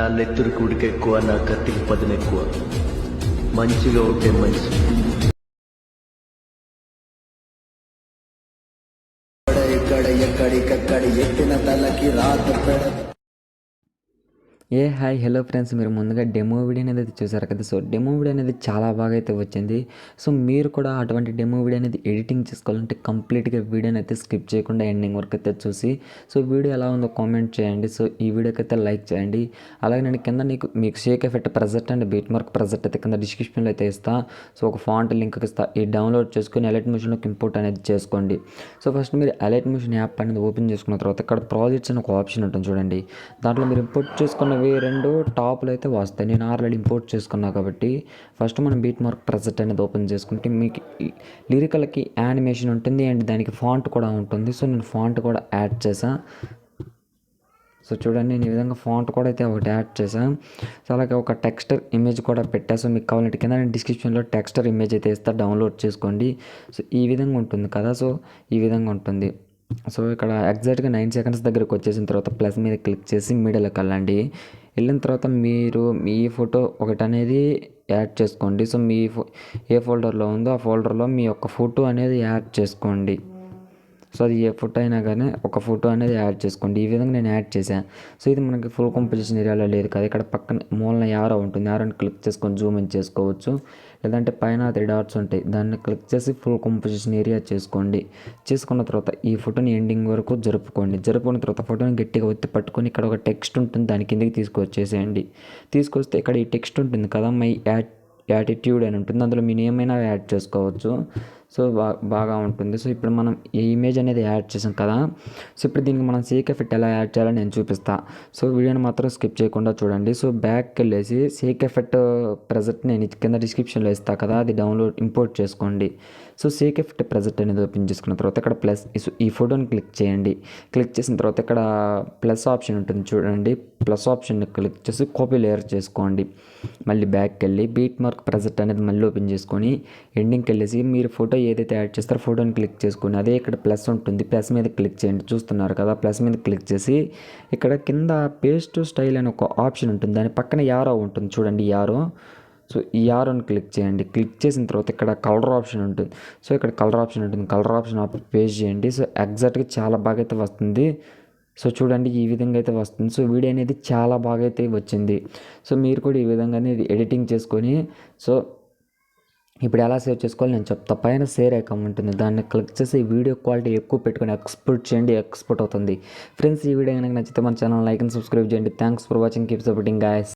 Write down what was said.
నా నెత్తురు కుడికి ఎక్కువ, నా కత్తికి పదును ఎక్కువ. మంచిగా ఉంటే మంచి. ఎక్కడికక్కడి ఎత్తిన తలకి రాత పెడ. హాయ్ హలో ఫ్రెండ్స్, మీరు ముందుగా డెమో వీడియో అనేది చూసారు కదా. సో డెమో వీడియో అనేది చాలా బాగా అయితే వచ్చింది. సో మీరు కూడా అటువంటి డెమో వీడియో అనేది ఎడిటింగ్ చేసుకోవాలంటే కంప్లీట్గా వీడియోని అయితే స్కిప్ చేయకుండా ఎండింగ్ వరకు అయితే చూసి సో వీడియో ఎలా ఉందో కామెంట్ చేయండి. సో ఈ వీడియోకి అయితే లైక్ చేయండి. అలాగే నేను కింద మీకు Sheikh effect present and beat mark present అయితే కింద డిస్క్రిప్షన్లో అయితే ఇస్తా. సో ఒక ఫాంట్ లింక్ ఇస్తా, ఈ డౌన్లోడ్ చేసుకొని అలైట్ మిషన్లోకి ఇంపోర్ట్ అనేది చేసుకోండి. సో ఫస్ట్ మీరు అలైట్ మిషన్ యాప్ అనేది ఓపెన్ చేసుకున్న తర్వాత ఇక్కడ ప్రాజెక్ట్స్ అని ఒక ఆప్షన్ ఉంటుంది చూడండి. దాంట్లో మీరు ఇంపోర్ట్ చేసుకున్న రెండు టాప్లు అయితే వస్తాయి. నేను ఆల్రెడీ ఇంపోర్ట్ చేసుకున్నా కాబట్టి ఫస్ట్ మనం బీట్ మార్క్ ప్రెజెంట్ అనేది ఓపెన్ చేసుకుంటే మీకు లిరికల్కి యానిమేషన్ ఉంటుంది అండ్ దానికి ఫాంట్ కూడా ఉంటుంది. సో నేను ఫాంట్ కూడా యాడ్ చేశాను. సో చూడండి, నేను ఈ విధంగా ఫాంట్ కూడా అయితే ఒకటి యాడ్ చేశాను. సో అలాగే ఒక టెక్స్చర్ ఇమేజ్ కూడా పెట్టా. సో మీకు కావాలంటే కింద నేను డిస్క్రిప్షన్లో టెక్స్చర్ ఇమేజ్ అయితే ఇస్తా, డౌన్లోడ్ చేసుకోండి. సో ఈ విధంగా ఉంటుంది కదా. సో ఈ విధంగా ఉంటుంది. సో ఇక్కడ ఎగ్జాక్ట్గా 9 సెకండ్స్ దగ్గరకు వచ్చేసిన తర్వాత ప్లస్ మీద క్లిక్ చేసి మీడియాలోకి వెళ్ళండి. వెళ్ళిన తర్వాత మీరు మీ ఫోటో ఒకటి అనేది యాడ్ చేసుకోండి. సో మీ ఏ ఫోల్డర్లో ఉందో ఆ ఫోల్డర్లో మీ యొక్క ఫోటో అనేది యాడ్ చేసుకోండి. సో అది ఏ ఫోటో అయినా కానీ ఒక ఫోటో అనేది యాడ్ చేసుకోండి. ఈ విధంగా నేను యాడ్ చేశాను. సో ఇది మనకి ఫుల్ కంపోజిషన్ ఏరియాలో లేదు కదా. ఇక్కడ పక్కన మూలన యారో ఉంటుంది, యారోని క్లిక్ చేసుకొని జూమ్ ఇన్ చేసుకోవచ్చు. లేదంటే పైన 3 డాట్స్ ఉంటాయి, దాన్ని క్లిక్ చేసి ఫుల్ కంపోజిషన్ ఏరియా చేసుకోండి. చేసుకున్న తర్వాత ఈ ఫోటోని ఎండింగ్ వరకు జరుపుకున్న తర్వాత ఫోటోని గట్టిగా ఒత్తి పట్టుకొని ఇక్కడ ఒక టెక్స్ట్ ఉంటుంది, దాని కిందకి తీసుకొచ్చేసేయండి. తీసుకొస్తే ఇక్కడ ఈ టెక్స్ట్ ఉంటుంది కదా, మై యాటిట్యూడ్ అని ఉంటుంది. అందులో మీరు ఏమైనా యాడ్ చేసుకోవచ్చు. సో బాగా ఉంటుంది. సో ఇప్పుడు మనం ఈ ఇమేజ్ అనేది యాడ్ చేసాం కదా. సో ఇప్పుడు దీనికి మనం షేక్ ఎఫెక్ట్ ఎలా యాడ్ చేయాలో నేను చూపిస్తా. సో వీడియోని మాత్రం స్కిప్ చేయకుండా చూడండి. సో బ్యాక్కి వెళ్ళేసి షేక్ ఎఫెక్ట్ ప్రెజెంట్ నేను కింద డిస్క్రిప్షన్లో ఇస్తాను కదా, అది డౌన్లోడ్ ఇంపోర్ట్ చేసుకోండి. సో షేక్ ఎఫెక్ట్ ప్రెజెంట్ అనేది ఓపెన్ చేసుకున్న తర్వాత ఇక్కడ ప్లస్ ఈ ఫోటోని క్లిక్ చేయండి. క్లిక్ చేసిన తర్వాత ఇక్కడ ప్లస్ ఆప్షన్ ఉంటుంది చూడండి. ప్లస్ ఆప్షన్ని క్లిక్ చేసి కాపీ లేయర్ చేసుకోండి. మళ్ళీ బ్యాక్కి వెళ్ళి బీట్ మార్క్ ప్రెజెంట్ అనేది మళ్ళీ ఓపెన్ చేసుకొని ఎండింగ్కి వెళ్ళేసి మీరు ఫోటో ఏదైతే యాడ్ చేస్తారో ఫోటోని క్లిక్ చేసుకొని అదే ఇక్కడ ప్లస్ ఉంటుంది, ప్లస్ మీద క్లిక్ చేయండి. చూస్తున్నారు కదా, ప్లస్ మీద క్లిక్ చేసి ఇక్కడ కింద పేస్ట్ స్టైల్ అని ఒక ఆప్షన్ ఉంటుంది, దాని పక్కన యారో ఉంటుంది చూడండి, యారో. సో ఈ యారోని క్లిక్ చేయండి. క్లిక్ చేసిన తర్వాత ఇక్కడ కలర్ ఆప్షన్ ఉంటుంది. సో ఇక్కడ కలర్ ఆప్షన్ ఉంటుంది, కలర్ ఆప్షన్ పేస్ట్ చేయండి. సో ఎగ్జాక్ట్గా చాలా బాగా అయితే వస్తుంది. సో చూడండి, ఈ విధంగా అయితే వస్తుంది. సో వీడియో అనేది చాలా బాగా అయితే వచ్చింది. సో మీరు కూడా ఈ విధంగానే ఎడిటింగ్ చేసుకొని సో ఇప్పుడు ఎలా సేవ్ చేసుకోవాలి నేను చెప్తా. పైన షేర్ ఐకాన్ ఉంటుంది, దాన్ని క్లిక్ చేసి వీడియో క్వాలిటీ ఎక్కువ పెట్టుకొని ఎక్స్పోర్ట్ చేయండి, ఎక్స్పోర్ట్ అవుతుంది. ఫ్రెండ్స్, ఈ వీడియో కనుక నచ్చితే మన ఛానల్ లైక్ అండ్ సబ్స్క్రైబ్ చేయండి. Thanks for watching, keep supporting guys.